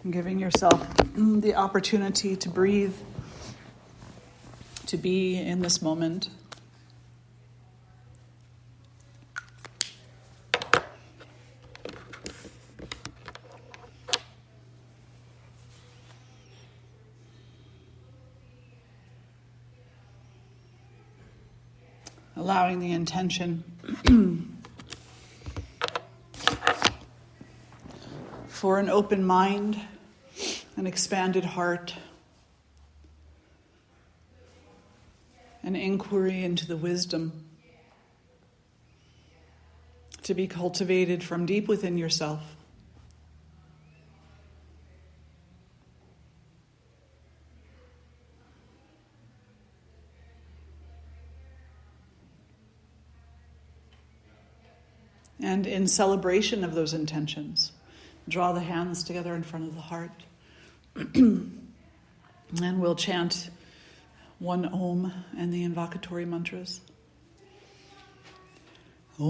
And giving yourself the opportunity to breathe, to be in this moment. Allowing the intention for an open mind, an expanded heart, an inquiry into the wisdom to be cultivated from deep within yourself. And in celebration of those intentions, draw the hands together in front of the heart. And we'll chant one Om and the invocatory mantras. Om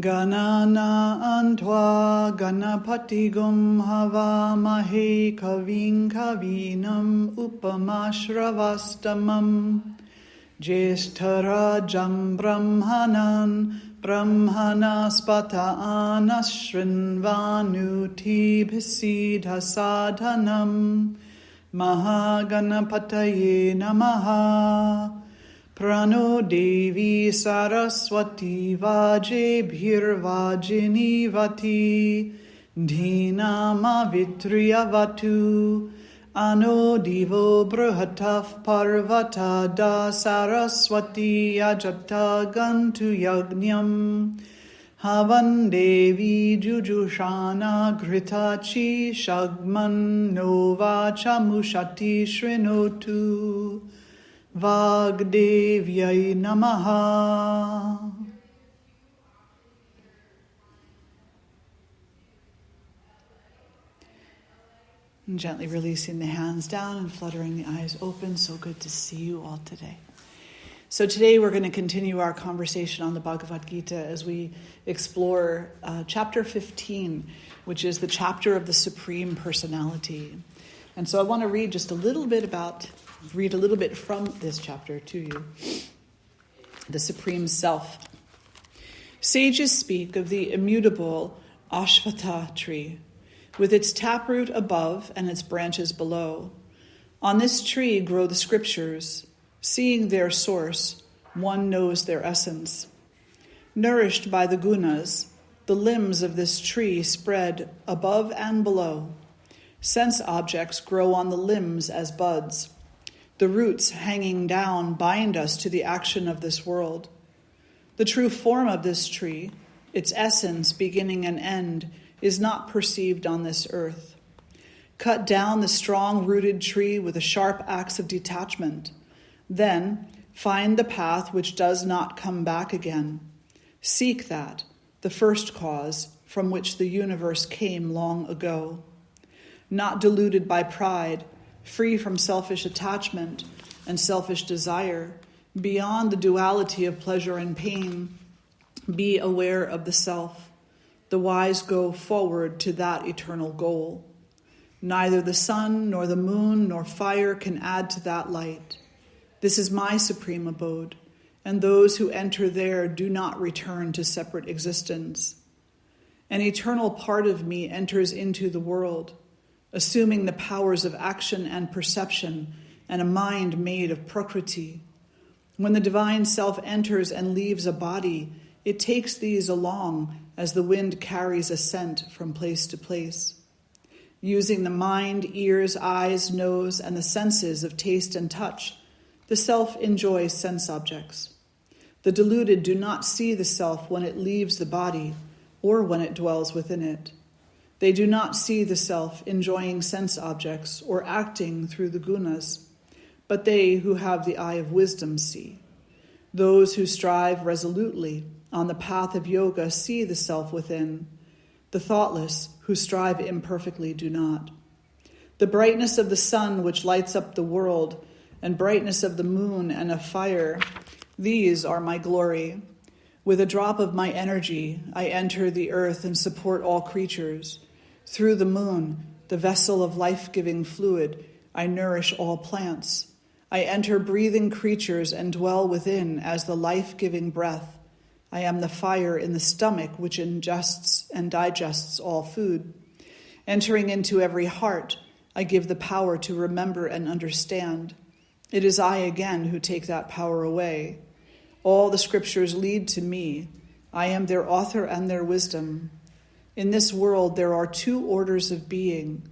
Ganana Antva Ganapati Gum Havamahe Kavin Kavinam Upamashravastamam Jeshtarajam Brahmanan Brahmanaspata Anashrinvanuti Bhisidha Sadhanam Mahaganapataye Namaha Prano Devi Saraswati Vajebhirvajini Vati Dhinama Vitriyavatu Ano Divo Bruhataf Parvata Da Saraswati Ajata Gantu Yagnyam Havan Devi Jujushana Gritachi Shagman Nova Chamushati Shrinotu Vagdevyai Namaha. And gently releasing the hands down and fluttering the eyes open. So good to see you all today. So today we're going to continue our conversation on the Bhagavad-Gita as we explore chapter 15, which is the chapter of the Supreme Personality. And so I want to read a little bit from this chapter to you. The Supreme Self. Sages speak of the immutable Ashvatha tree, with its taproot above and its branches below. On this tree grow the scriptures. Seeing their source, one knows their essence. Nourished by the gunas, the limbs of this tree spread above and below. Sense objects grow on the limbs as buds. The roots hanging down bind us to the action of this world. The true form of this tree, its essence, beginning and end, is not perceived on this earth. Cut down the strong-rooted tree with a sharp axe of detachment. Then find the path which does not come back again. Seek that, the first cause from which the universe came long ago. Not deluded by pride, free from selfish attachment and selfish desire, beyond the duality of pleasure and pain, be aware of the self. The wise go forward to that eternal goal. Neither the sun, nor the moon, nor fire can add to that light. This is my supreme abode, and those who enter there do not return to separate existence. An eternal part of me enters into the world, assuming the powers of action and perception and a mind made of prakriti. When the divine self enters and leaves a body, it takes these along as the wind carries a scent from place to place. Using the mind, ears, eyes, nose, and the senses of taste and touch, the self enjoys sense objects. The deluded do not see the self when it leaves the body or when it dwells within it. They do not see the self enjoying sense objects or acting through the gunas, but they who have the eye of wisdom see. Those who strive resolutely on the path of yoga see the self within. The thoughtless who strive imperfectly do not. The brightness of the sun which lights up the world, and brightness of the moon and of fire, These are my glory. With a drop of my energy, I enter the earth and support all creatures. Through the moon, the vessel of life-giving fluid, I nourish all plants. I enter breathing creatures and dwell within as the life-giving breath. I am the fire in the stomach which ingests and digests all food. Entering into every heart, I give the power to remember and understand. It is I again who take that power away. All the scriptures lead to me. I am their author and their wisdom. In this world there are two orders of being,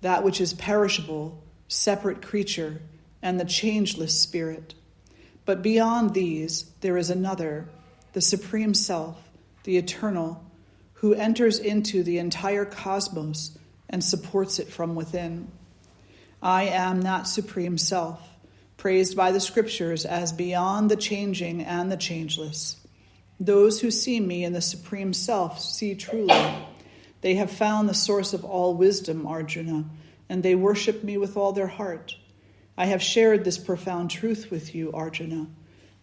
that which is perishable, separate creature, and the changeless spirit. But beyond these there is another, the Supreme Self, the Eternal, who enters into the entire cosmos and supports it from within. I am that Supreme Self, praised by the scriptures as beyond the changing and the changeless. Those who see me in the Supreme Self see truly. They have found the source of all wisdom, Arjuna, and they worship me with all their heart. I have shared this profound truth with you, Arjuna.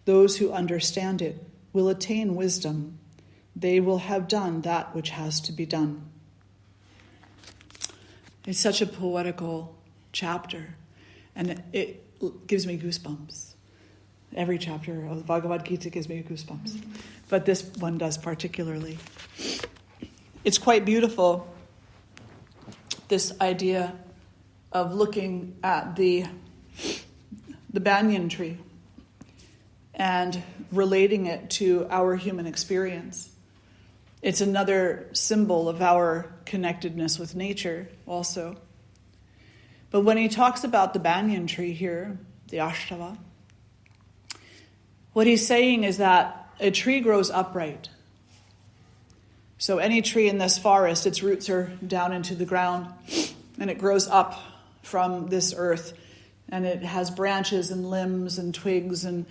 Those who understand it will attain wisdom. They will have done that which has to be done. It's such a poetical chapter, and it gives me goosebumps. Every chapter of the Bhagavad-Gita gives me goosebumps, but this one does particularly. It's quite beautiful, this idea of looking at the banyan tree and relating it to our human experience. It's another symbol of our connectedness with nature also. But when he talks about the banyan tree here, the ashtava, what he's saying is that a tree grows upright. So any tree in this forest, its roots are down into the ground, and it grows up from this earth, and it has branches and limbs and twigs, and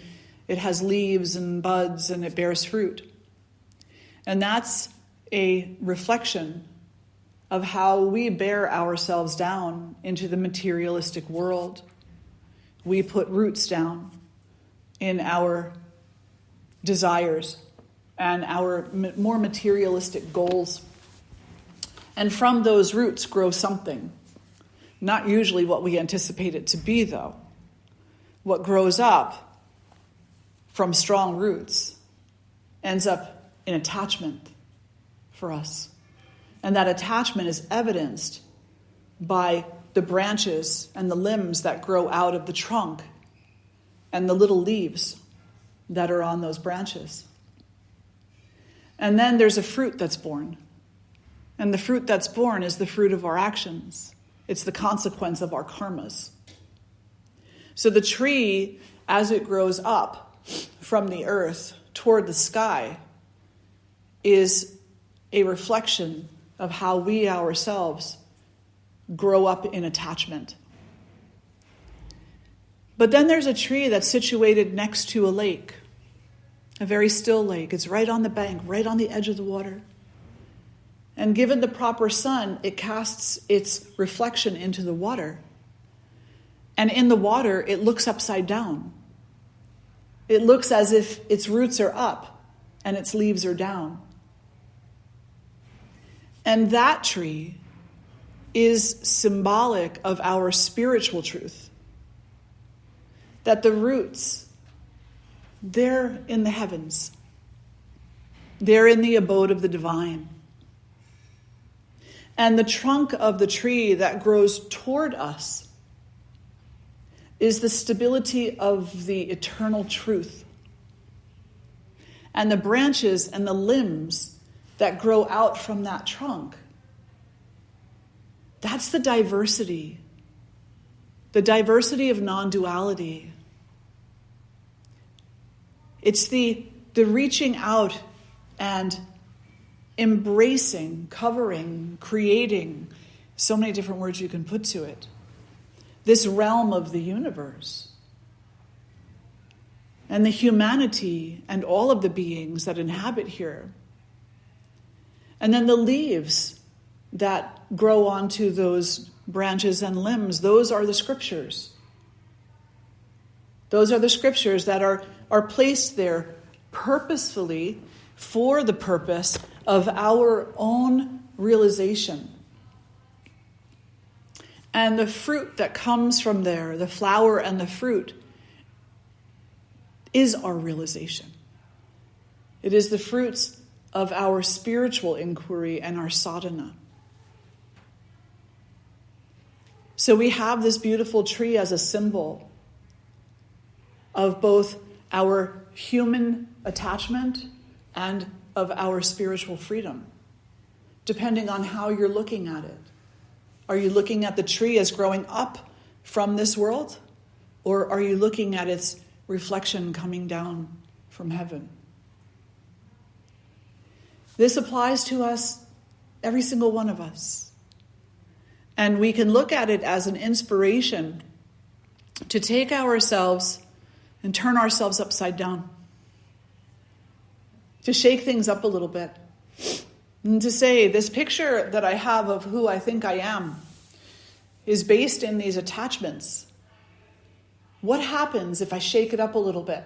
it has leaves and buds, and it bears fruit. And that's a reflection of how we bear ourselves down into the materialistic world. We put roots down in our desires and our more materialistic goals. And from those roots grow something. Not usually what we anticipate it to be, though. What grows up from strong roots ends up in attachment for us. And that attachment is evidenced by the branches and the limbs that grow out of the trunk and the little leaves that are on those branches. And then there's a fruit that's born. And the fruit that's born is the fruit of our actions. It's the consequence of our karmas. So the tree, as it grows up from the earth toward the sky, is a reflection of how we ourselves grow up in attachment. But then there's a tree that's situated next to a lake, a very still lake. It's right on the bank, right on the edge of the water. And given the proper sun, it casts its reflection into the water. And in the water, it looks upside down. It looks as if its roots are up and its leaves are down. And that tree is symbolic of our spiritual truth. That the roots, they're in the heavens. They're in the abode of the divine. And the trunk of the tree that grows toward us is the stability of the eternal truth. And the branches and the limbs that grow out from that trunk, that's the diversity of non-duality. It's the reaching out and embracing, covering, creating, so many different words you can put to it, this realm of the universe. And the humanity and all of the beings that inhabit here. And then the leaves that grow onto those branches and limbs, those are the scriptures. Those are the scriptures that are placed there purposefully for the purpose of our own realization. And the fruit that comes from there, the flower and the fruit, is our realization. It is the fruits of our spiritual inquiry and our sadhana. So we have this beautiful tree as a symbol of both our human attachment and of our spiritual freedom, depending on how you're looking at it. Are you looking at the tree as growing up from this world? Or are you looking at its reflection coming down from heaven? This applies to us, every single one of us. And we can look at it as an inspiration to take ourselves and turn ourselves upside down. To shake things up a little bit. And to say, this picture that I have of who I think I am is based in these attachments. What happens if I shake it up a little bit?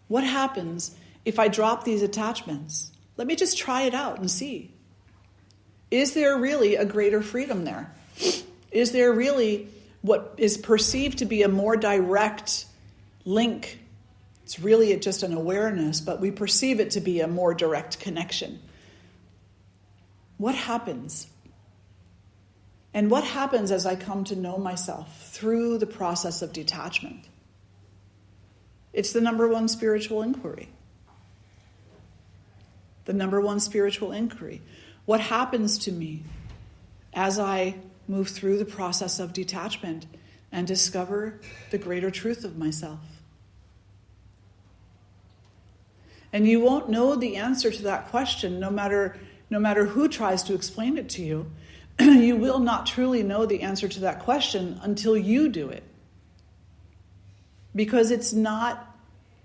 What happens if I drop these attachments? Let me just try it out and see. Is there really a greater freedom there? Is there really what is perceived to be a more direct link? It's really just an awareness, but we perceive it to be a more direct connection. What happens? And what happens as I come to know myself through the process of detachment? It's the number one spiritual inquiry. The number one spiritual inquiry. What happens to me as I move through the process of detachment and discover the greater truth of myself? And you won't know the answer to that question no matter who tries to explain it to you. You will not truly know the answer to that question until you do it. Because it's not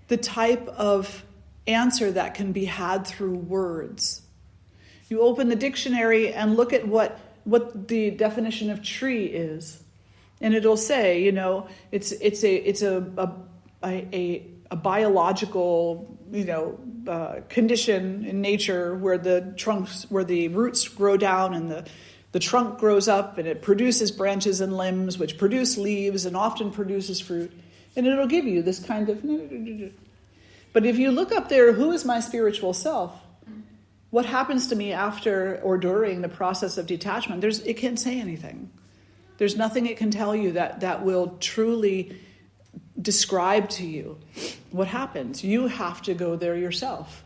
the type of answer that can be had through words. You open the dictionary and look at what the definition of tree is. And it'll say, it's a biological, condition in nature where the roots grow down and the trunk grows up and it produces branches and limbs, which produce leaves and often produces fruit. And it'll give you this kind of... But if you look up there, who is my spiritual self? What happens to me after or during the process of detachment? It can't say anything. There's nothing it can tell you that will truly describe to you what happens. You have to go there yourself.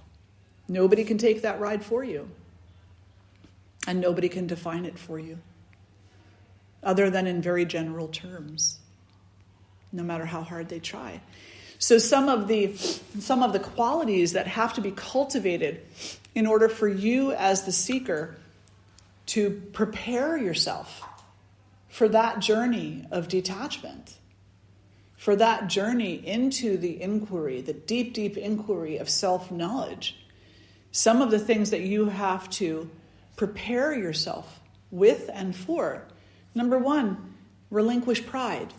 Nobody can take that ride for you. And nobody can define it for you. Other than in very general terms. No matter how hard they try. So some of the qualities that have to be cultivated in order for you as the seeker to prepare yourself for that journey of detachment, for that journey into the inquiry, the deep, deep inquiry of self-knowledge. Some of the things that you have to prepare yourself with and for. Number one, relinquish pride.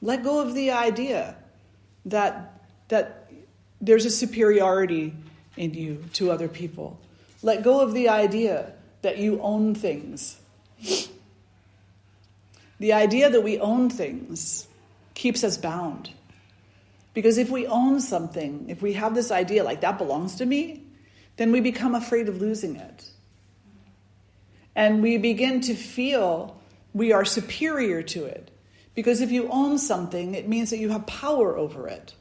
Let go of the idea that there's a superiority in you to other people. Let go of the idea that you own things. The idea that we own things keeps us bound. Because if we own something, if we have this idea like that belongs to me, then we become afraid of losing it. And we begin to feel we are superior to it. Because if you own something, it means that you have power over it.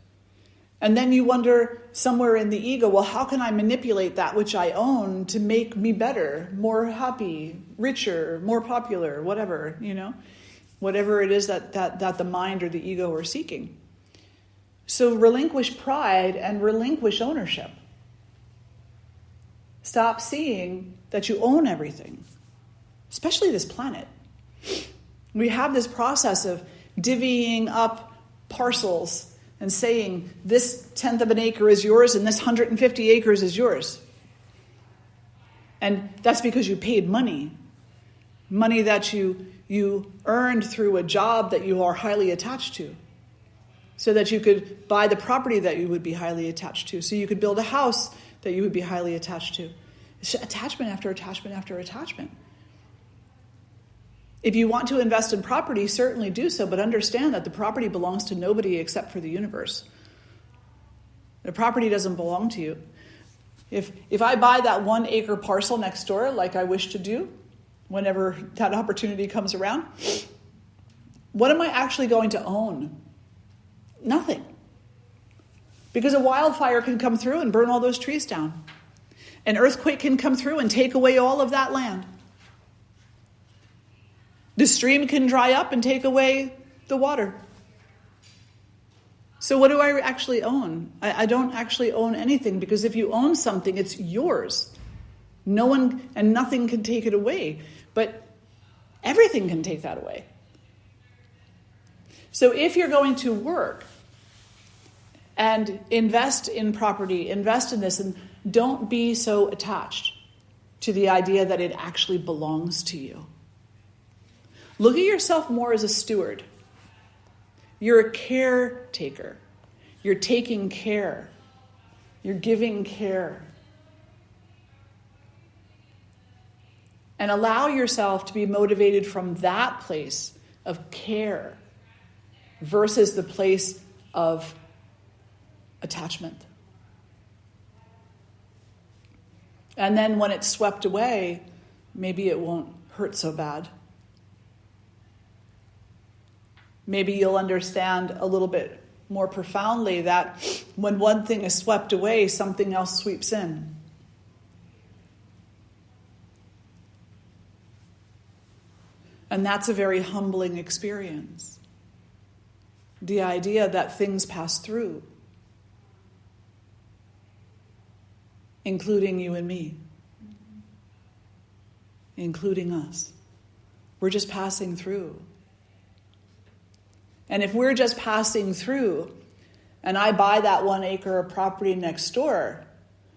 And then you wonder somewhere in the ego, well, how can I manipulate that which I own to make me better, more happy, richer, more popular, whatever, whatever it is that the mind or the ego are seeking. So relinquish pride and relinquish ownership. Stop seeing that you own everything, especially this planet. We have this process of divvying up parcels and saying this 1/10 of an acre is yours and this 150 acres is yours. And that's because you paid money that you you earned through a job that you are highly attached to, so that you could buy the property that you would be highly attached to, so you could build a house that you would be highly attached to. It's attachment after attachment after attachment. If you want to invest in property, certainly do so, but understand that the property belongs to nobody except for the universe. The property doesn't belong to you. If I buy that 1 acre parcel next door, like I wish to do, whenever that opportunity comes around, what am I actually going to own? Nothing. Because a wildfire can come through and burn all those trees down. An earthquake can come through and take away all of that land. The stream can dry up and take away the water. So what do I actually own? I don't actually own anything, because if you own something, it's yours. No one and nothing can take it away, but everything can take that away. So if you're going to work and invest in property, invest in this, and don't be so attached to the idea that it actually belongs to you. Look at yourself more as a steward. You're a caretaker. You're taking care. You're giving care. And allow yourself to be motivated from that place of care versus the place of attachment. And then when it's swept away, maybe it won't hurt so bad. Maybe you'll understand a little bit more profoundly that when one thing is swept away, something else sweeps in. And that's a very humbling experience. The idea that things pass through, including you and me, including us. We're just passing through. And if we're just passing through, and I buy that 1 acre of property next door,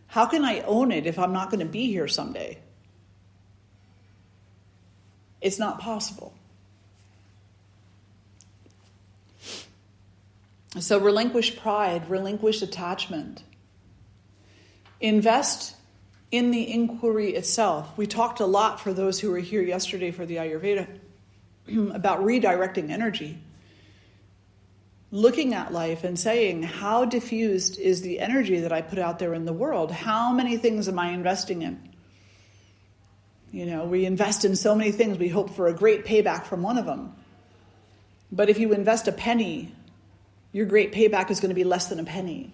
how can I own it if I'm not going to be here someday? It's not possible. So relinquish pride, relinquish attachment. Invest in the inquiry itself. We talked a lot, for those who were here yesterday for the Ayurveda, about redirecting energy. Looking at life and saying, how diffused is the energy that I put out there in the world? How many things am I investing in? We invest in so many things. We hope for a great payback from one of them. But if you invest a penny, your great payback is going to be less than a penny.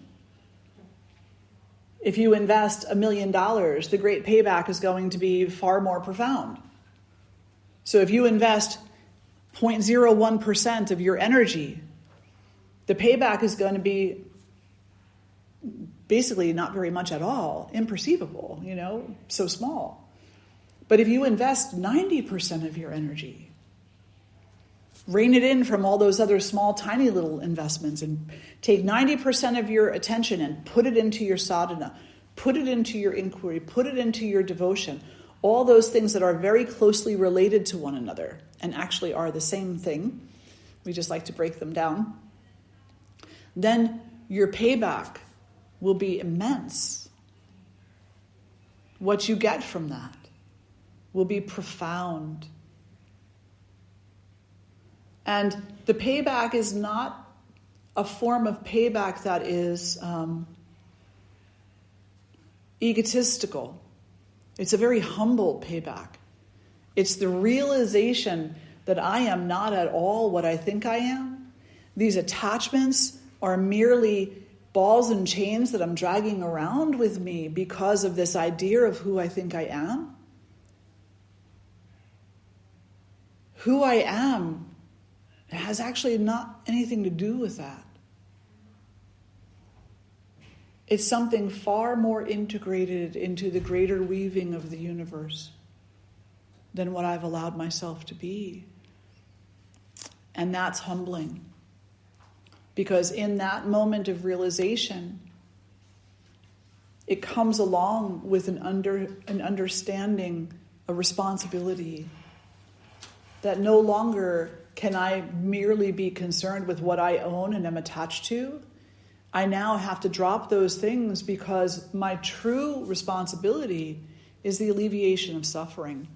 If you invest $1 million, the great payback is going to be far more profound. So if you invest 0.01% of your energy, the payback is going to be basically not very much at all, imperceivable, so small. But if you invest 90% of your energy, rein it in from all those other small, tiny little investments and take 90% of your attention and put it into your sadhana, put it into your inquiry, put it into your devotion, all those things that are very closely related to one another and actually are the same thing. We just like to break them down. Then your payback will be immense. What you get from that will be profound. And the payback is not a form of payback that is egotistical. It's a very humble payback. It's the realization that I am not at all what I think I am. These attachments are merely balls and chains that I'm dragging around with me because of this idea of who I think I am. Who I am has actually not anything to do with that. It's something far more integrated into the greater weaving of the universe than what I've allowed myself to be. And that's humbling. Because in that moment of realization, it comes along with an understanding, a responsibility that no longer can I merely be concerned with what I own and am attached to. I now have to drop those things because my true responsibility is the alleviation of suffering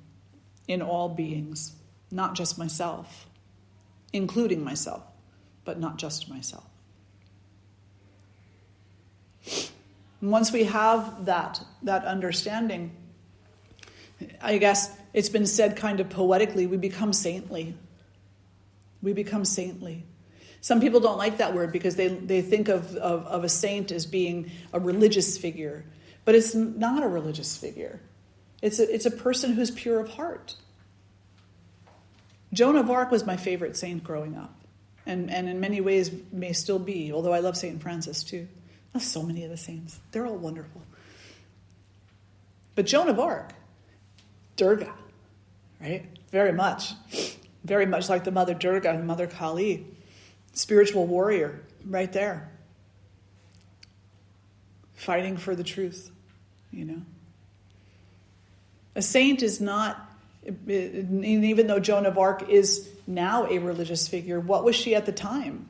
in all beings, not just myself, including myself, but not just myself. And once we have that understanding, I guess it's been said kind of poetically, we become saintly. We become saintly. Some people don't like that word because they think of a saint as being a religious figure. But it's not a religious figure. It's a person who's pure of heart. Joan of Arc was my favorite saint growing up. And in many ways may still be, although I love St. Francis too. I love so many of the saints. They're all wonderful. But Joan of Arc, Durga, right? Very much like the Mother Durga and Mother Kali. Spiritual warrior, right there. Fighting for the truth, A saint is not, even though Joan of Arc is now a religious figure, what was she at the time?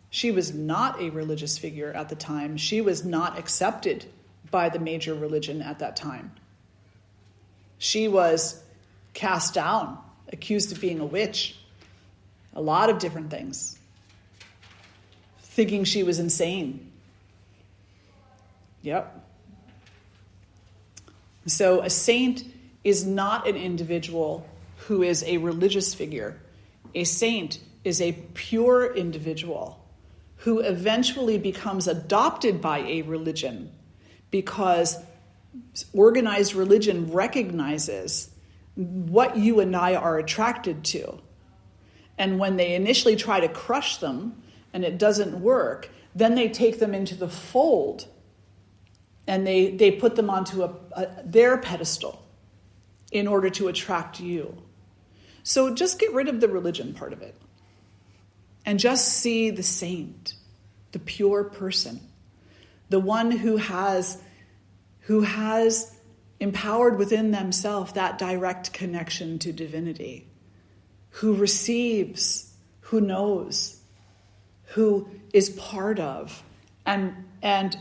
She was not a religious figure at the time. She was not accepted by the major religion at that time. She was cast down, accused of being a witch, a lot of different things, thinking she was insane. Yep. So a saint is not an individual who is a religious figure. A saint is a pure individual who eventually becomes adopted by a religion because organized religion recognizes what you and I are attracted to. And when they initially try to crush them and it doesn't work, then they take them into the fold and they put them onto their pedestal in order to attract you. So just get rid of the religion part of it and just see the saint, the pure person, the one who has empowered within themselves that direct connection to divinity, who receives, who knows, who is part of, and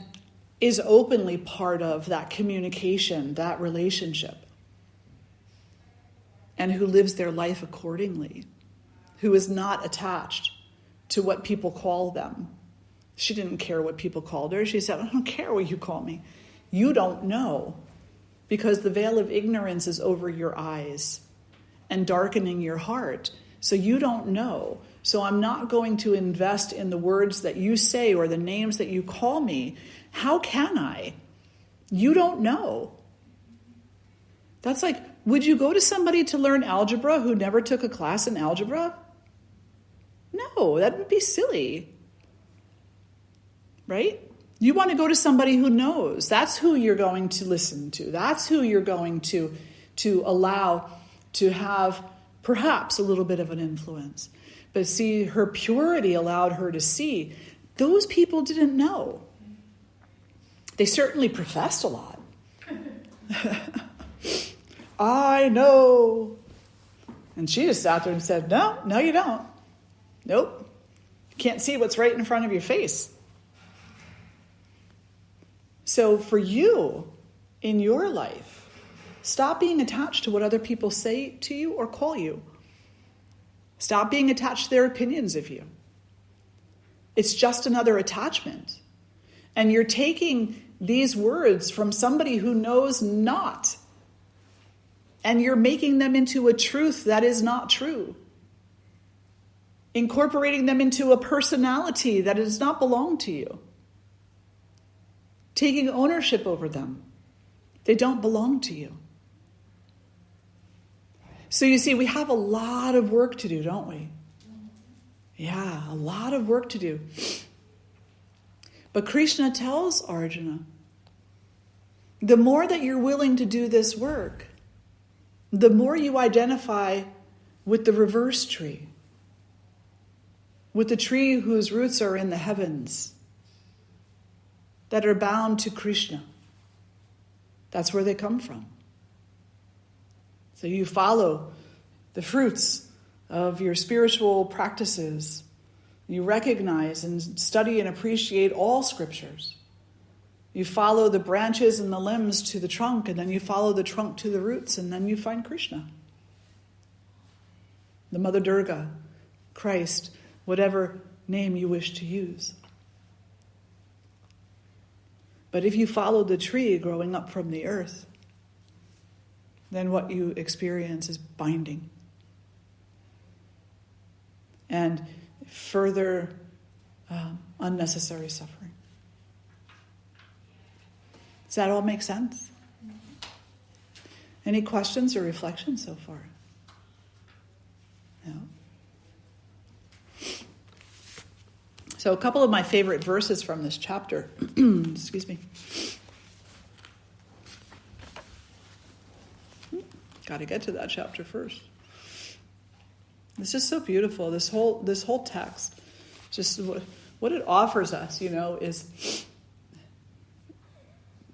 is openly part of that communication, that relationship, and who lives their life accordingly, who is not attached to what people call them. She didn't care what people called her. She said, I don't care what you call me. You don't know, because the veil of ignorance is over your eyes and darkening your heart. So you don't know. So I'm not going to invest in the words that you say or the names that you call me. How can I? You don't know. That's like, would you go to somebody to learn algebra who never took a class in algebra? No, that would be silly. Right? You want to go to somebody who knows. That's who you're going to listen to. That's who you're going to allow to have perhaps a little bit of an influence. But see, her purity allowed her to see those people didn't know. They certainly professed a lot. I know. And she just sat there and said, no, you don't. Nope. You can't see what's right in front of your face. So for you, in your life, stop being attached to what other people say to you or call you. Stop being attached to their opinions of you. It's just another attachment. And you're taking these words from somebody who knows not. And you're making them into a truth that is not true. Incorporating them into a personality that does not belong to you. Taking ownership over them. They don't belong to you. So you see, we have a lot of work to do, don't we? Yeah, a lot of work to do. But Krishna tells Arjuna, the more that you're willing to do this work, the more you identify with the reverse tree, with the tree whose roots are in the heavens, that are bound to Krishna. That's where they come from. So you follow the fruits of your spiritual practices. You recognize and study and appreciate all scriptures. You follow the branches and the limbs to the trunk, and then you follow the trunk to the roots, and then you find Krishna. The Mother Durga, Christ, whatever name you wish to use. But if you follow the tree growing up from the earth, then what you experience is binding. And further unnecessary suffering. Does that all make sense? Any questions or reflections so far? No? So a couple of my favorite verses from this chapter. Excuse me. Got to get to that chapter first. It's just so beautiful. This whole text, just what it offers us, is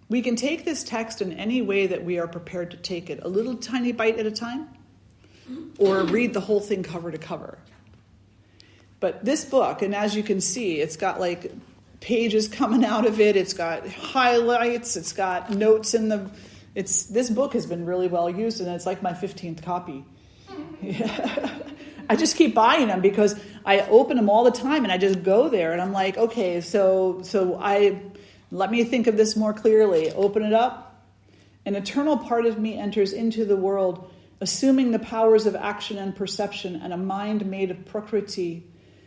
we can take this text in any way that we are prepared to take it, a little tiny bite at a time, or read the whole thing cover to cover. But this book, and as you can see, it's got like pages coming out of it. It's got highlights. It's got notes in the. This book has been really well used, and it's like my 15th copy. Yeah. I just keep buying them because I open them all the time, and I just go there, and I'm like, okay, so let me think of this more clearly. Open it up. An eternal part of me enters into the world, assuming the powers of action and perception and a mind made of prakriti.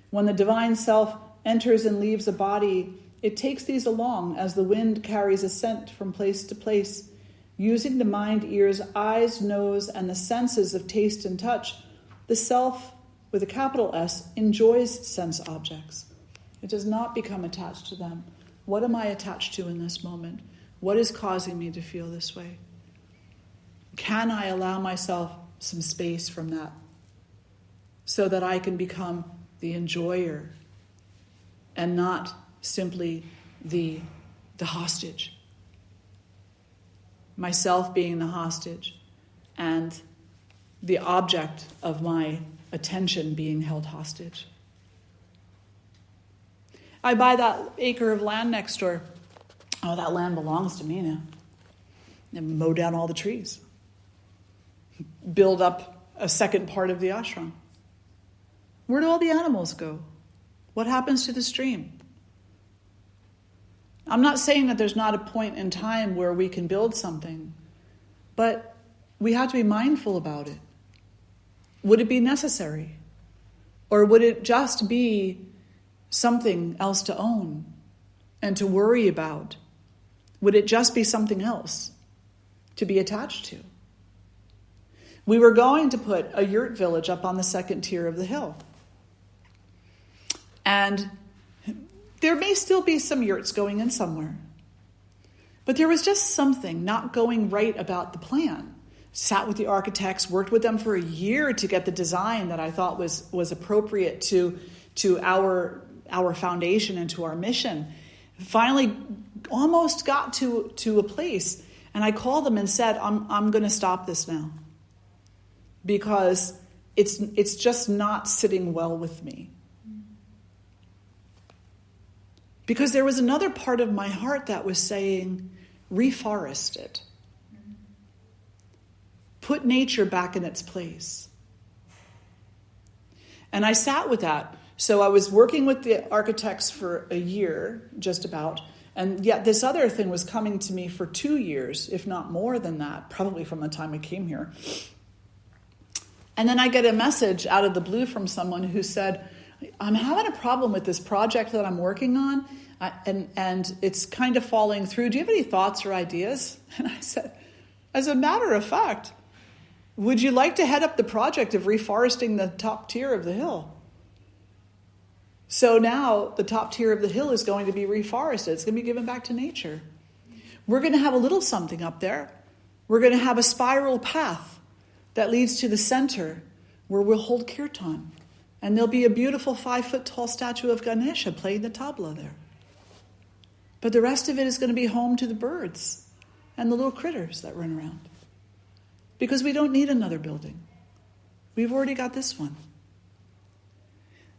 When the divine self enters and leaves a body, it takes these along as the wind carries a scent from place to place. Using the mind, ears, eyes, nose, and the senses of taste and touch, the self, with a capital S, enjoys sense objects. It does not become attached to them. What am I attached to in this moment? What is causing me to feel this way? Can I allow myself some space from that so that I can become the enjoyer and not simply the hostage? Myself being the hostage and the object of my attention being held hostage. I buy that acre of land next door. Oh, that land belongs to me now. And mow down all the trees. Build up a second part of the ashram. Where do all the animals go? What happens to the stream? I'm not saying that there's not a point in time where we can build something, but we have to be mindful about it. Would it be necessary? Or would it just be something else to own and to worry about? Would it just be something else to be attached to? We were going to put a yurt village up on the second tier of the hill. And there may still be some yurts going in somewhere. But there was just something not going right about the plan. Sat with the architects, worked with them for a year to get the design that I thought was appropriate to our foundation and to our mission. Finally, almost got to a place, and I called them and said, "I'm going to stop this now because it's just not sitting well with me." Because there was another part of my heart that was saying, reforest it. Put nature back in its place. And I sat with that. So I was working with the architects for a year, just about. And yet this other thing was coming to me for 2 years, if not more than that, probably from the time I came here. And then I get a message out of the blue from someone who said, "I'm having a problem with this project that I'm working on, and it's kind of falling through. Do you have any thoughts or ideas?" And I said, "As a matter of fact, would you like to head up the project of reforesting the top tier of the hill?" So now the top tier of the hill is going to be reforested. It's going to be given back to nature. We're going to have a little something up there. We're going to have a spiral path that leads to the center where we'll hold kirtan. And there'll be a beautiful 5-foot tall statue of Ganesha playing the tabla there. But the rest of it is going to be home to the birds and the little critters that run around. Because we don't need another building. We've already got this one.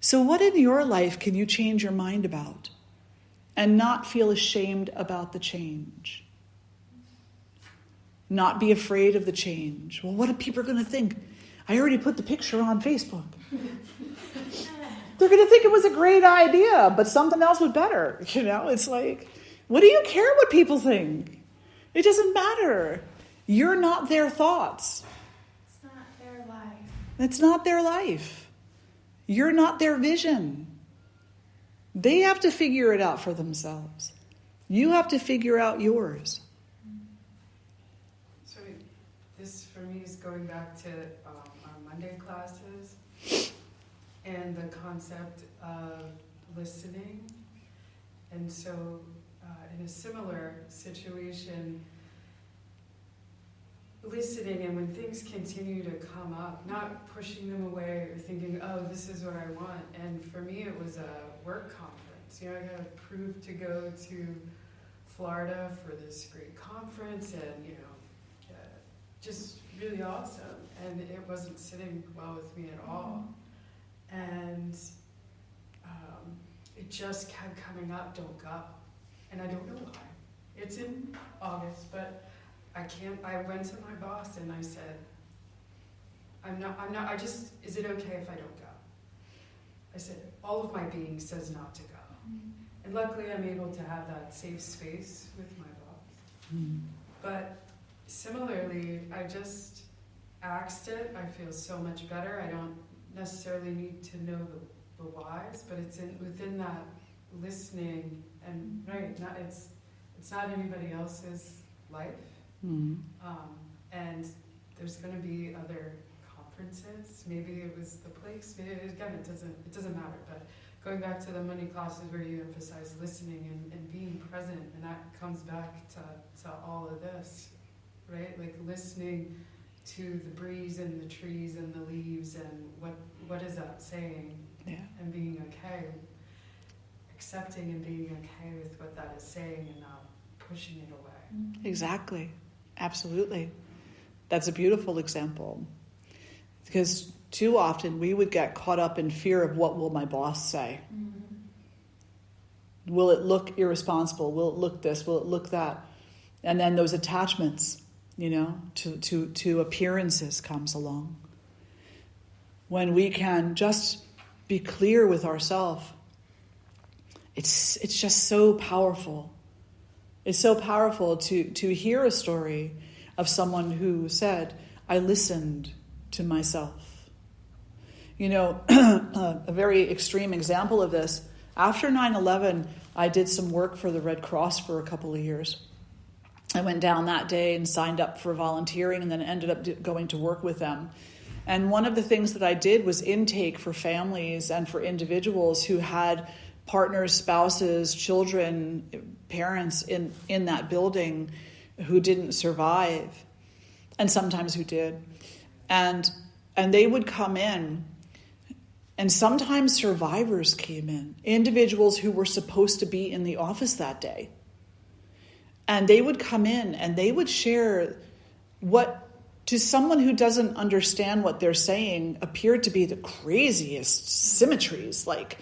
So what in your life can you change your mind about and not feel ashamed about the change? Not be afraid of the change. Well, what are people going to think? I already put the picture on Facebook. They're going to think it was a great idea, but something else was better. It's like, what do you care what people think? It doesn't matter. You're not their thoughts. It's not their life. It's not their life. You're not their vision. They have to figure it out for themselves. You have to figure out yours. So this for me is going back to our Monday classes and the concept of listening. And so in a similar situation, listening, and when things continue to come up, not pushing them away or thinking, oh, this is what I want. And for me, it was a work conference. I got approved to go to Florida for this great conference, and just really awesome. And it wasn't sitting well with me at all. And it just kept coming up, don't go. And I don't know why. It's in August, but I went to my boss and I said, is it okay if I don't go? I said, all of my being says not to go. And luckily I'm able to have that safe space with my boss. But similarly, I just axed it. I feel so much better. I don't necessarily need to know the whys, but it's within that listening, and it's not anybody else's life. And there's going to be other conferences. Maybe it was the place. Maybe, again, it doesn't matter. But going back to the money classes where you emphasize listening and being present, and that comes back to all of this, right? Like listening to the breeze and the trees and the leaves, and what is that saying? Yeah. And being okay, accepting and being okay with what that is saying, and not pushing it away. Exactly. Absolutely. That's a beautiful example. Because too often we would get caught up in fear of what will my boss say. Will it look irresponsible? Will it look this? Will it look that? And then those attachments, to appearances comes along. When we can just be clear with ourselves, it's just so powerful. It's so powerful to hear a story of someone who said, I listened to myself. A very extreme example of this, after 9/11, I did some work for the Red Cross for a couple of years. I went down that day and signed up for volunteering, and then ended up going to work with them. And one of the things that I did was intake for families and for individuals who had partners, spouses, children, parents in that building who didn't survive, and sometimes who did. And they would come in, and sometimes survivors came in, individuals who were supposed to be in the office that day. And they would come in and they would share what, to someone who doesn't understand what they're saying, appeared to be the craziest symmetries. Like,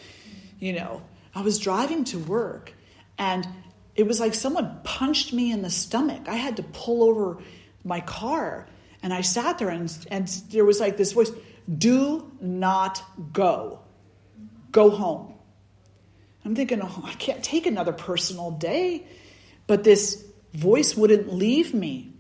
I was driving to work and it was like someone punched me in the stomach. I had to pull over my car, and I sat there and there was like this voice, do not go. Go home. I'm thinking, I can't take another personal day. But this voice wouldn't leave me.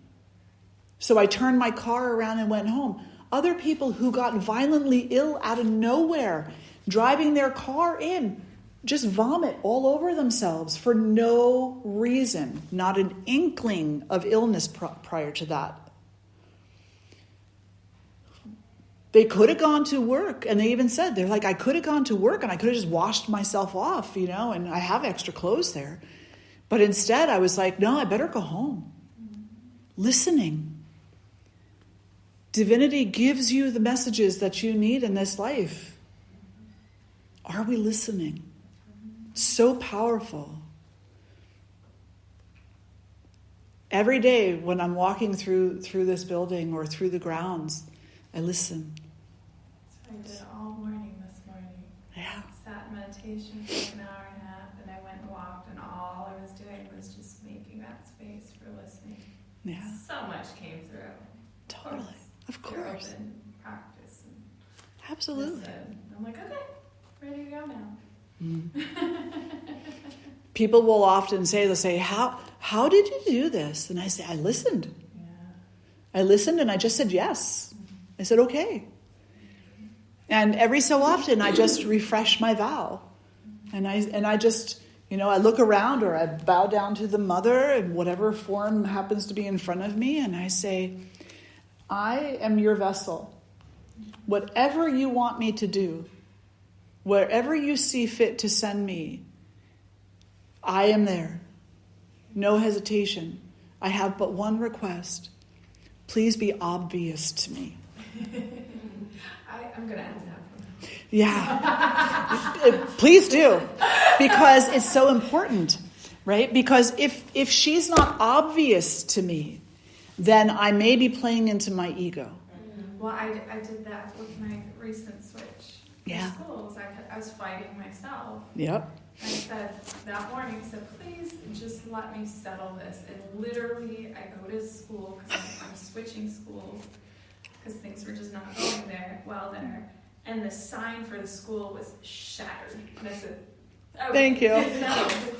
So I turned my car around and went home. Other people who got violently ill out of nowhere, driving their car in, just vomit all over themselves for no reason. Not an inkling of illness prior to that. They could have gone to work, and they even said, they're like, I could have gone to work and I could have just washed myself off, and I have extra clothes there. But instead I was like, no, I better go home. Listening. Divinity gives you the messages that you need in this life. Are we listening? So powerful. Every day when I'm walking through this building or through the grounds, I listen. I did it all morning this morning. Yeah. meditation for an hour and a half, and I went and walked, and all I was doing was just making that space for listening. Yeah. So much came through. Totally. Of You're course. open, practice, and Absolutely. listen. I'm like, okay, ready to go now. People will often say, they'll say, how did you do this? And I say, I listened. Yeah. I listened and I just said yes. I said, okay. And every so often I just refresh my vow. And I just, I look around or I bow down to the mother in whatever form happens to be in front of me. And I say, I am your vessel. Whatever you want me to do, wherever you see fit to send me, I am there. No hesitation. I have but one request. Please be obvious to me. I'm going to add that. Yeah. Please do. Because it's so important, right? Because if she's not obvious to me, then I may be playing into my ego. Well, I did that with my recent switch. Yeah. In schools, I was fighting myself. Yep. I said that morning, I said, please just let me settle this. And literally, I go to school because I'm switching schools because things were just not going there. And the sign for the school was shattered. And I said, oh, thank you. No. I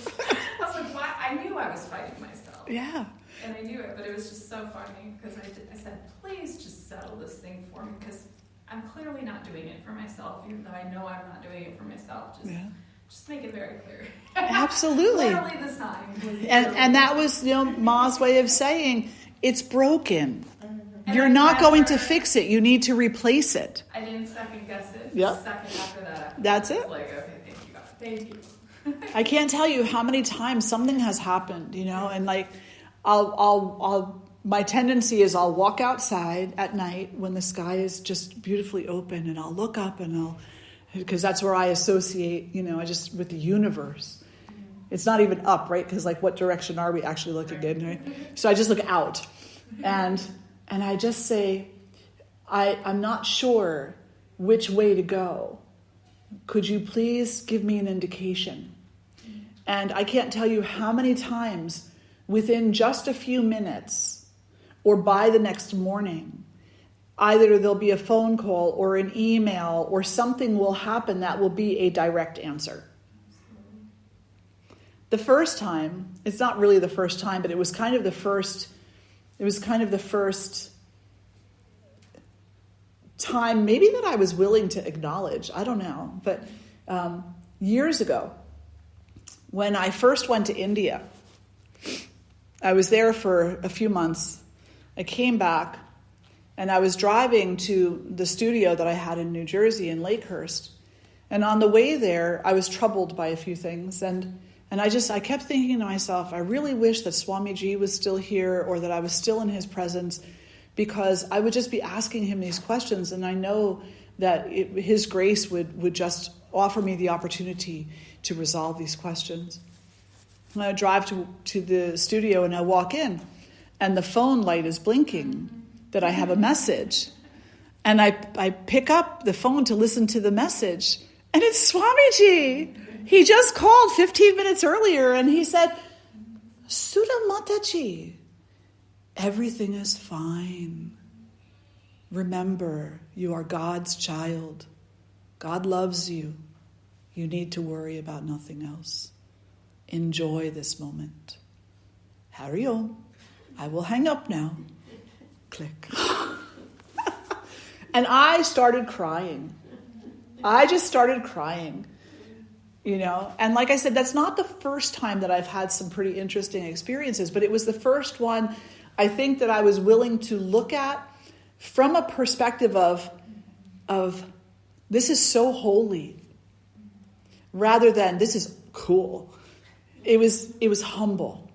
was like, why? I knew I was fighting myself. Yeah. And I knew it, but it was just so funny because I said, please just settle this thing for me because I'm clearly not doing it for myself, even though I know I'm not doing it for myself. Just make it very clear. Absolutely. Literally the sign was and that was, Ma's way of saying, it's broken. And You're I not going to never- fix it. You need to replace it. I didn't second guess it. Yep. The second after that. That's I was it. like, okay, thank you, God. Thank you. I can't tell you how many times something has happened, and like, my tendency is I'll walk outside at night when the sky is just beautifully open, and I'll look up because that's where I associate, with the universe. It's not even up, right? Because like, what direction are we actually looking in, right? So I just look out, and I just say, I'm not sure which way to go. Could you please give me an indication? And I can't tell you how many times within just a few minutes or by the next morning, either there'll be a phone call or an email or something will happen that will be a direct answer. The first time, it's not really the first time, but it was kind of the first time maybe that I was willing to acknowledge. I don't know. But years ago, when I first went to India, I was there for a few months. I came back and I was driving to the studio that I had in New Jersey in Lakehurst. And on the way there, I was troubled by a few things. And I kept thinking to myself, I really wish that SwaminiJi was still here or that I was still in his presence, because I would just be asking him these questions. And I know that his grace would just offer me the opportunity to resolve these questions. And I drive to the studio and I walk in and the phone light is blinking that I have a message. And I pick up the phone to listen to the message, and it's SwaminiJi. He just called 15 minutes earlier and he said, Sudha Mataji, everything is fine. Remember, you are God's child. God loves you. You need to worry about nothing else. Enjoy this moment. Hari Om. I will hang up now. Click. And I started crying. I just started crying. And like I said, that's not the first time that I've had some pretty interesting experiences, but it was the first one I think that I was willing to look at from a perspective of this is so holy, rather than this is cool. It was humble.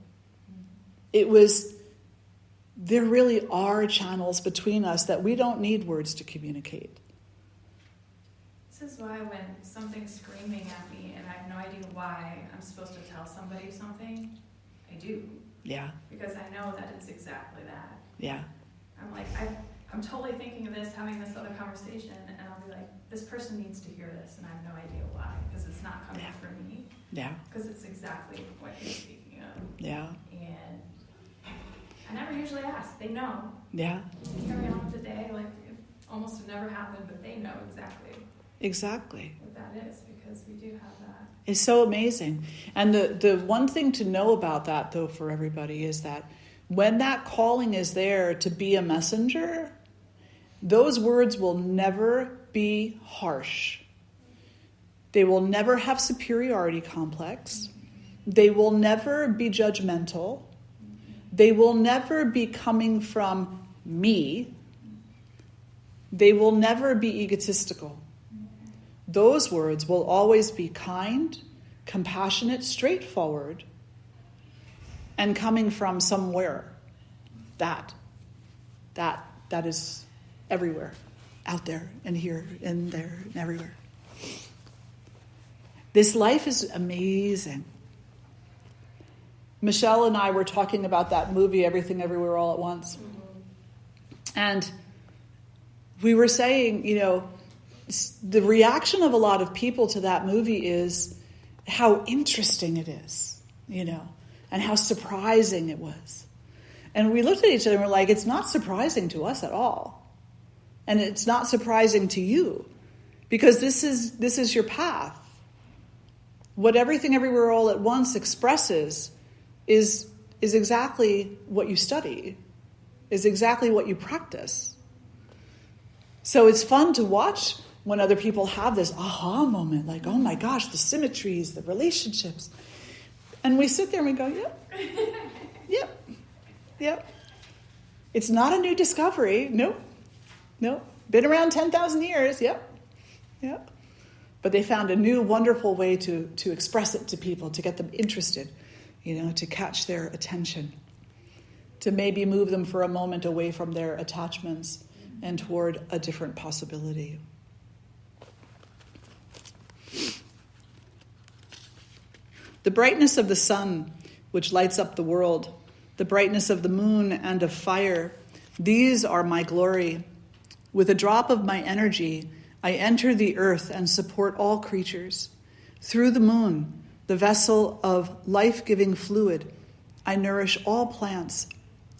There really are channels between us that we don't need words to communicate. This is why when something's screaming at me and I have no idea why I'm supposed to tell somebody something, I do. Yeah. Because I know that it's exactly that. Yeah. I'm like, I'm totally thinking of this, having this other conversation, and I'll be like, this person needs to hear this, and I have no idea why, because it's not coming from me. Yeah. Because it's exactly what you're speaking of. Yeah. And I never usually ask. They know. Yeah. Carry on with the day, like it almost never happened, but they know exactly what that is, because we do have that. It's so amazing. And the one thing to know about that, though, for everybody is that when that calling is there to be a messenger, those words will never be harsh. They will never have superiority complex. They will never be judgmental. They will never be coming from me. They will never be egotistical. Those words will always be kind, compassionate, straightforward, and coming from somewhere. That is everywhere, out there and here and there and everywhere. This life is amazing. Michelle and I were talking about that movie, Everything Everywhere All at Once. And we were saying, you know, the reaction of a lot of people to that movie is how interesting it is, you know, and how surprising it was. And we looked at each other and we're like, it's not surprising to us at all. And it's not surprising to you, because this is your path. What Everything Everywhere All at Once expresses is exactly what you study, is exactly what you practice. So it's fun to watch when other people have this aha moment, like, oh my gosh, the symmetries, the relationships. And we sit there and we go, yep. It's not a new discovery. Nope. Been around 10,000 years. Yep. But they found a new, wonderful way to express it to people, to get them interested, you know, to catch their attention, to maybe move them for a moment away from their attachments and toward a different possibility. The brightness of the sun, which lights up the world, the brightness of the moon and of fire, these are my glory. With a drop of my energy, I enter the earth and support all creatures. Through the moon, the vessel of life-giving fluid, I nourish all plants.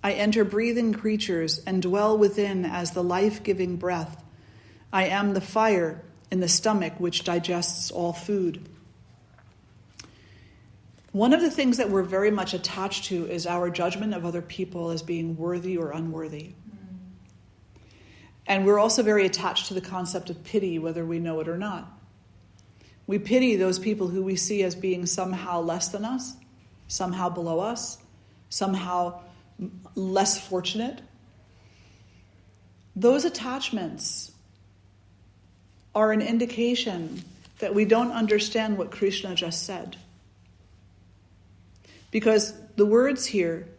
I enter breathing creatures and dwell within as the life-giving breath. I am the fire in the stomach which digests all food. One of the things that we're very much attached to is our judgment of other people as being worthy or unworthy. And we're also very attached to the concept of pity, whether we know it or not. We pity those people who we see as being somehow less than us, somehow below us, somehow less fortunate. Those attachments are an indication that we don't understand what Krishna just said. Because the words here,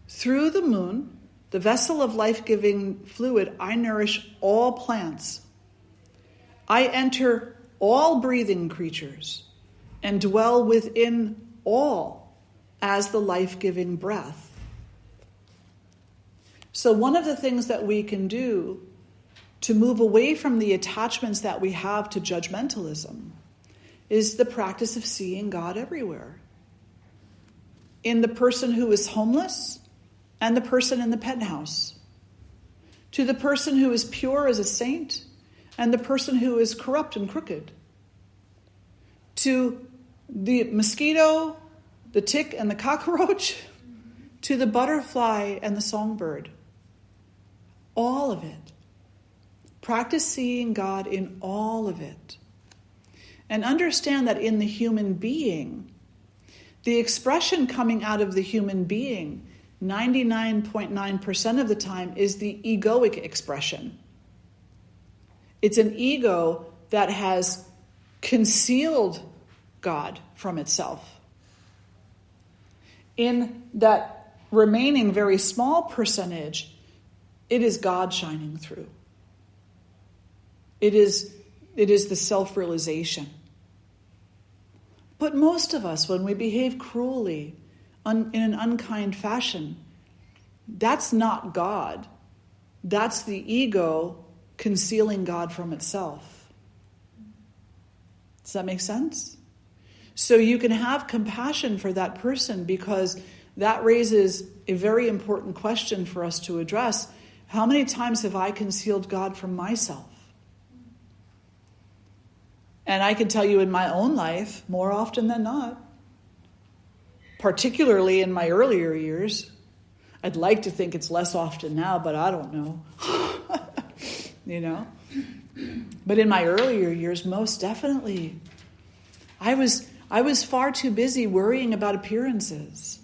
through the moon, the vessel of life-giving fluid, I nourish all plants. I enter all breathing creatures and dwell within all as the life-giving breath. So one of the things that we can do to move away from the attachments that we have to judgmentalism is the practice of seeing God everywhere. In the person who is homeless and the person in the penthouse. To the person who is pure as a saint and the person who is corrupt and crooked. To the mosquito, the tick and the cockroach. To the butterfly and the songbird. All of it. Practice seeing God in all of it. And understand that in the human being, the expression coming out of the human being 99.9% of the time is the egoic expression. It's an ego that has concealed God from itself. In that remaining very small percentage, it is God shining through. It is the self-realization. But most of us, when we behave cruelly, in an unkind fashion, that's not God. that's the ego concealing God from itself. Does that make sense? So you can have compassion for that person, because that raises a very important question for us to address. How many times have I concealed God from myself? And I can tell you in my own life, more often than not, particularly in my earlier years. I'd like to think it's less often now, but I don't know. You know? But in my earlier years, most definitely, I was far too busy worrying about appearances,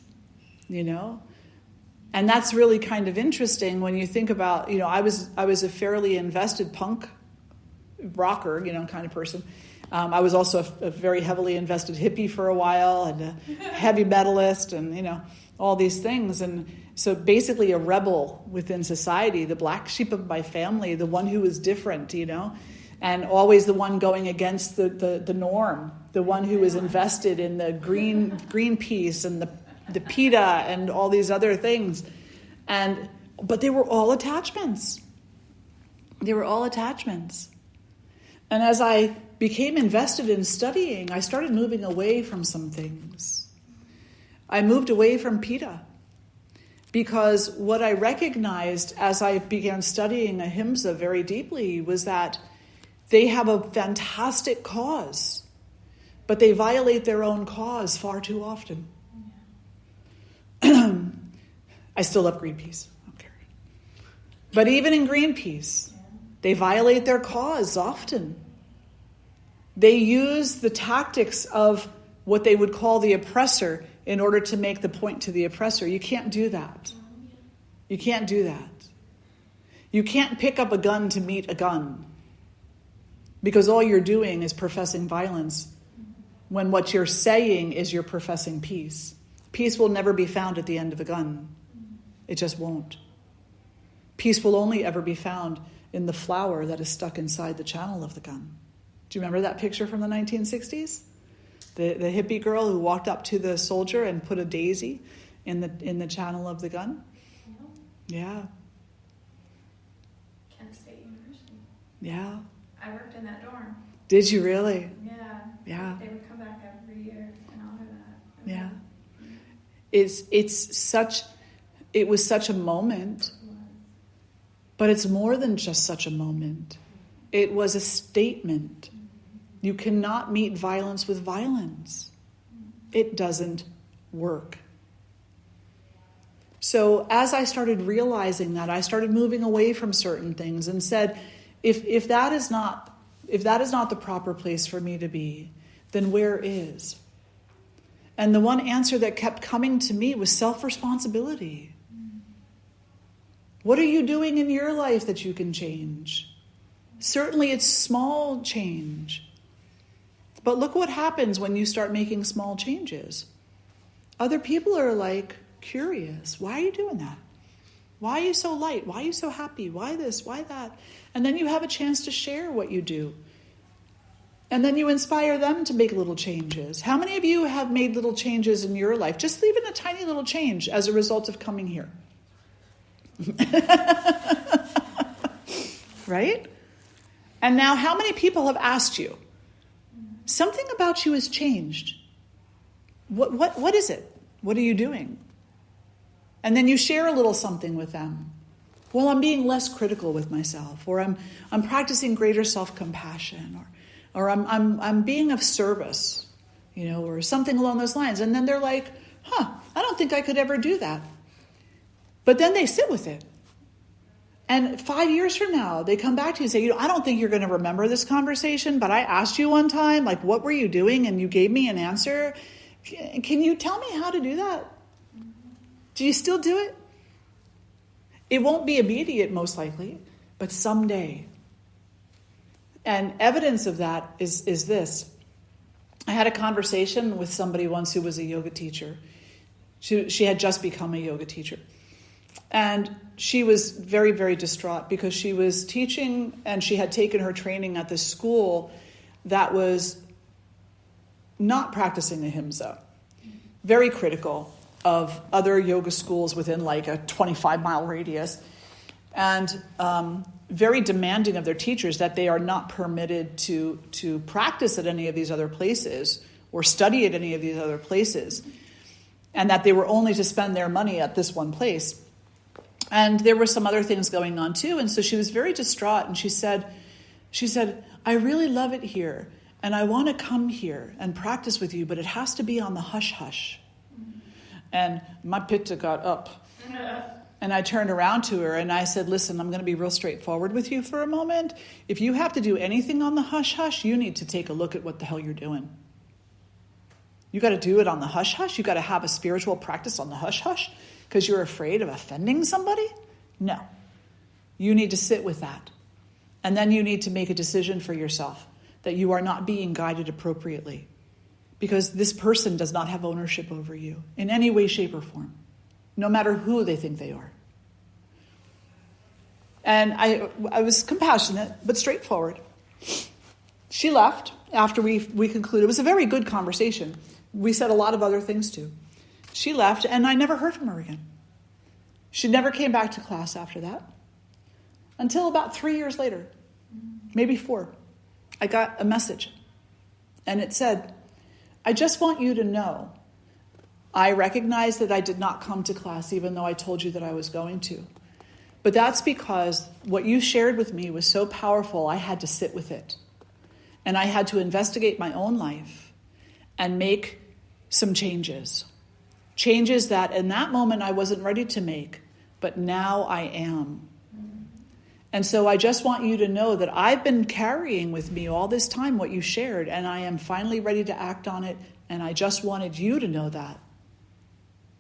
you know? And that's really kind of interesting when you think about, you know, I was a fairly invested punk rocker, you know, kind of person. I was also a very heavily invested hippie for a while, and a heavy metalist, and, you know, all these things. And so basically a rebel within society, the black sheep of my family, the one who was different, you know, and always the one going against the norm, the one who was invested in the Greenpeace and the PETA and all these other things. But they were all attachments. They were all attachments. And as I became invested in studying, I started moving away from some things. I moved away from PETA because what I recognized as I began studying ahimsa very deeply was that they have a fantastic cause, but they violate their own cause far too often. I still love Greenpeace. Okay. But even in Greenpeace, they violate their cause often. They use the tactics of what they would call the oppressor in order to make the point to the oppressor. You can't do that. You can't do that. You can't pick up a gun to meet a gun, because all you're doing is professing violence, when what you're saying is you're professing peace. Peace will never be found at the end of a gun. It just won't. Peace will only ever be found in the flower that is stuck inside the channel of the gun. Do you remember that picture from the 1960s? The hippie girl who walked up to the soldier and put a daisy in the channel of the gun? Yeah. Kent State University. Yeah. I worked in that dorm. Did you really? Yeah. Yeah. They would come back every year and honor that. Yeah. It was such a moment, but it's more than just such a moment. It was a statement. You cannot meet violence with violence. It doesn't work. So as I started realizing that, I started moving away from certain things and said, if that is not the proper place for me to be, then where is? And the one answer that kept coming to me was self-responsibility. What are you doing in your life that you can change? Certainly it's small change. But look what happens when you start making small changes. Other people are like curious. Why are you doing that? Why are you so light? Why are you so happy? Why this? Why that? And then you have a chance to share what you do. And then you inspire them to make little changes. How many of you have made little changes in your life? Just even a tiny little change as a result of coming here. Right? And now how many people have asked you, something about you has changed. What is it? What are you doing? And then you share a little something with them. Well, I'm being less critical with myself, or I'm practicing greater self-compassion, or I'm being of service, you know, or something along those lines. And then they're like, I don't think I could ever do that. But then they sit with it. And 5 years from now, they come back to you and say, I don't think you're going to remember this conversation, but I asked you one time, like, what were you doing? And you gave me an answer. Can you tell me how to do that? Do you still do it? It won't be immediate, most likely, but someday. And evidence of that is this. I had a conversation with somebody once who was a yoga teacher. She had just become a yoga teacher. And she was very, very distraught because she was teaching and she had taken her training at this school that was not practicing ahimsa. Very critical of other yoga schools within like a 25-mile radius. and very demanding of their teachers that they are not permitted to practice at any of these other places or study at any of these other places, and that they were only to spend their money at this one place. And there were some other things going on too, and so she was very distraught, and she said, I really love it here, and I want to come here and practice with you, but it has to be on the hush-hush. And my pitta got up. And I turned around to her and I said, listen, I'm going to be real straightforward with you for a moment. If you have to do anything on the hush-hush, you need to take a look at what the hell you're doing. You got to do it on the hush-hush? You got to have a spiritual practice on the hush-hush because you're afraid of offending somebody? No. You need to sit with that. And then you need to make a decision for yourself that you are not being guided appropriately because this person does not have ownership over you in any way, shape, or form, no matter who they think they are. And I was compassionate, but straightforward. She left after we concluded. It was a very good conversation. We said a lot of other things too. She left, and I never heard from her again. She never came back to class after that. Until about 3 years later, maybe 4, I got a message. And it said, I just want you to know, I recognize that I did not come to class even though I told you that I was going to. But that's because what you shared with me was so powerful, I had to sit with it. And I had to investigate my own life and make some changes. Changes that in that moment I wasn't ready to make, but now I am. And so I just want you to know that I've been carrying with me all this time what you shared, and I am finally ready to act on it, and I just wanted you to know that,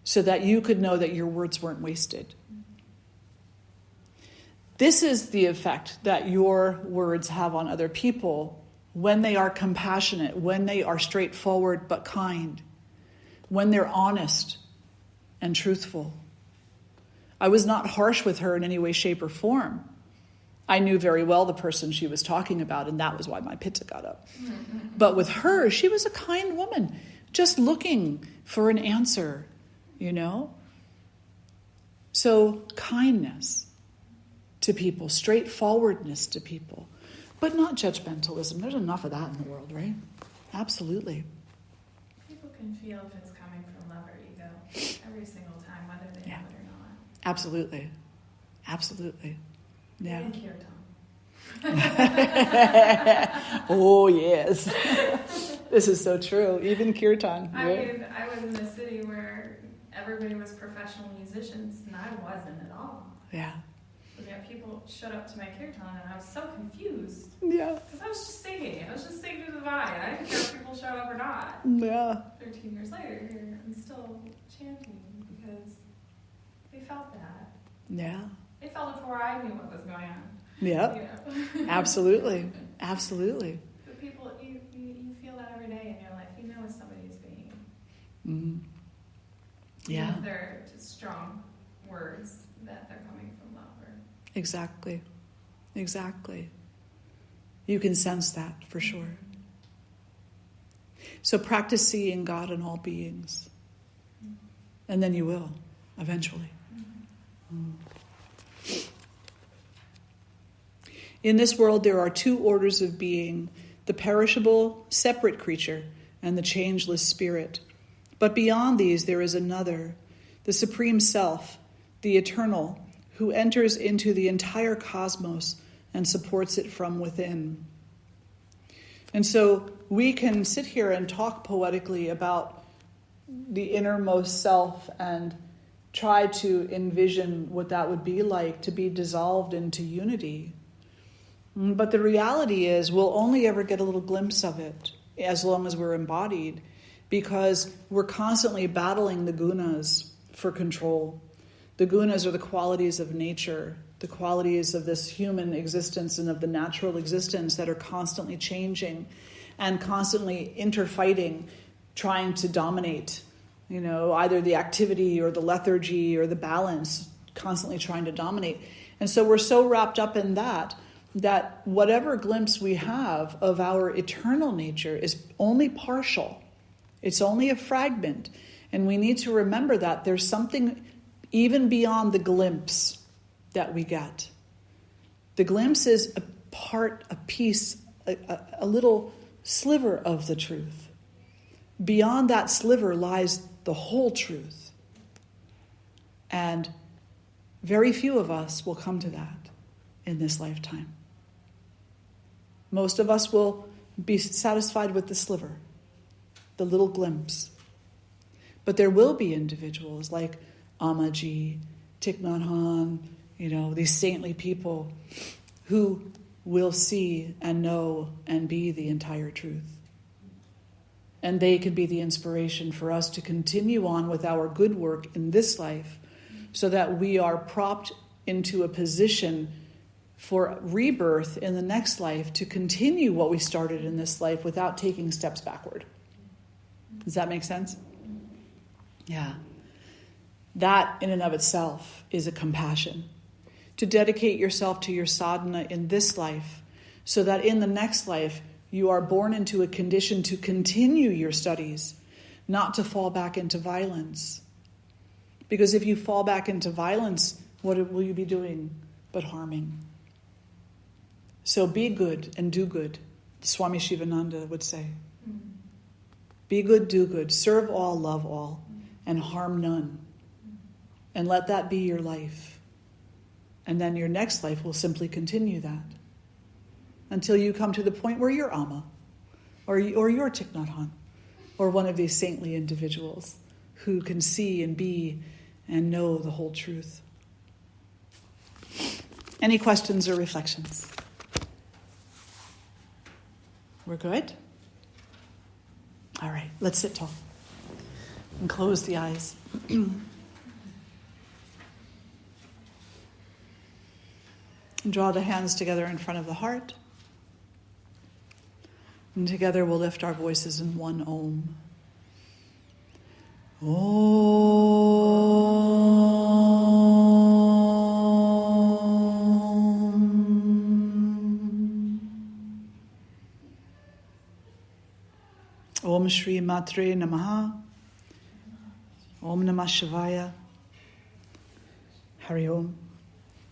so that you could know that your words weren't wasted. This is the effect that your words have on other people when they are compassionate, when they are straightforward but kind, when they're honest and truthful. I was not harsh with her in any way, shape, or form. I knew very well the person she was talking about, and that was why my pitta got up. But with her, she was a kind woman, just looking for an answer, you know? So kindness to people, straightforwardness to people, but not judgmentalism. There's enough of that in the world, right? Absolutely. People can feel if it's coming from love or ego every single time, whether they know it or not. Absolutely. Absolutely. Yeah. And kirtan. Oh, yes. This is so true. Even kirtan. I mean, I was in a city where everybody was professional musicians, and I wasn't at all. Yeah. But yet people showed up to my kirtan, and I was so confused. Yeah. Because I was just singing. I was just singing to the vibe. I didn't care if people showed up or not. Yeah. 13 years later, here, I'm still chanting because they felt that. Yeah. They felt it before I knew what was going on. Yeah. You know? Absolutely. Absolutely. But people, you feel that every day in your life. You know when somebody's being. Mm-hmm. Yeah. Even if they're just strong words, that they're coming from love. Or... Exactly. Exactly. You can sense that for sure. So practice seeing God in all beings. And then you will, eventually. Mm. In this world, there are 2 orders of being, the perishable, separate creature, and the changeless spirit. But beyond these, there is another, the Supreme Self, the Eternal, who enters into the entire cosmos and supports it from within. And so we can sit here and talk poetically about the innermost self and try to envision what that would be like to be dissolved into unity. But the reality is we'll only ever get a little glimpse of it as long as we're embodied, because we're constantly battling the gunas for control. The gunas are the qualities of nature, the qualities of this human existence and of the natural existence that are constantly changing and constantly interfighting, trying to dominate, either the activity or the lethargy or the balance, constantly trying to dominate. And so we're so wrapped up in that whatever glimpse we have of our eternal nature is only partial. It's only a fragment. And we need to remember that there's something even beyond the glimpse that we get. The glimpse is a part, a piece, a little sliver of the truth. Beyond that sliver lies the whole truth. And very few of us will come to that in this lifetime. Most of us will be satisfied with the sliver, the little glimpse. But there will be individuals like SwaminiJi, Thich Nhat Hanh, these saintly people who will see and know and be the entire truth. And they can be the inspiration for us to continue on with our good work in this life so that we are propped into a position for rebirth in the next life to continue what we started in this life without taking steps backward. Does that make sense? Yeah. That in and of itself is a compassion. To dedicate yourself to your sadhana in this life so that in the next life you are born into a condition to continue your studies, not to fall back into violence. Because if you fall back into violence, what will you be doing but harming? So be good and do good, Swami Shivananda would say. Be good, do good, serve all, love all, and harm none. And let that be your life. And then your next life will simply continue that. Until you come to the point where you're Amma, or you're Thich Nhat Hanh, or one of these saintly individuals who can see and be and know the whole truth. Any questions or reflections? We're good? All right, let's sit tall and close the eyes. And draw the hands together in front of the heart. And together we'll lift our voices in one Om. Om Shri Matre Namaha. Om Namah Shivaya. Hari Om.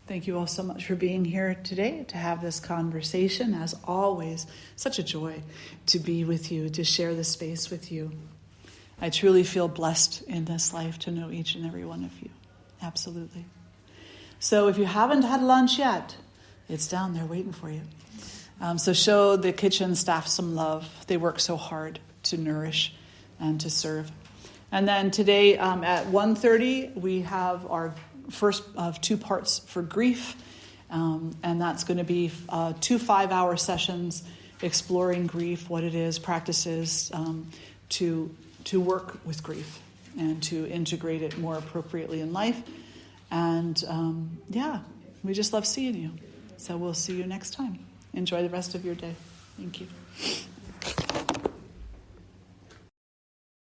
Thank you all so much for being here today to have this conversation. As always, such a joy to be with you, to share this space with you. I truly feel blessed in this life to know each and every one of you. Absolutely. So if you haven't had lunch yet, it's down there waiting for you. So show the kitchen staff some love. They work so hard to nourish and to serve. And then today at 1:30, we have our first of 2 parts for grief, and that's going to be 2 5-hour sessions exploring grief, what it is, practices to work with grief and to integrate it more appropriately in life. And we just love seeing you. So we'll see you next time. Enjoy the rest of your day. Thank you.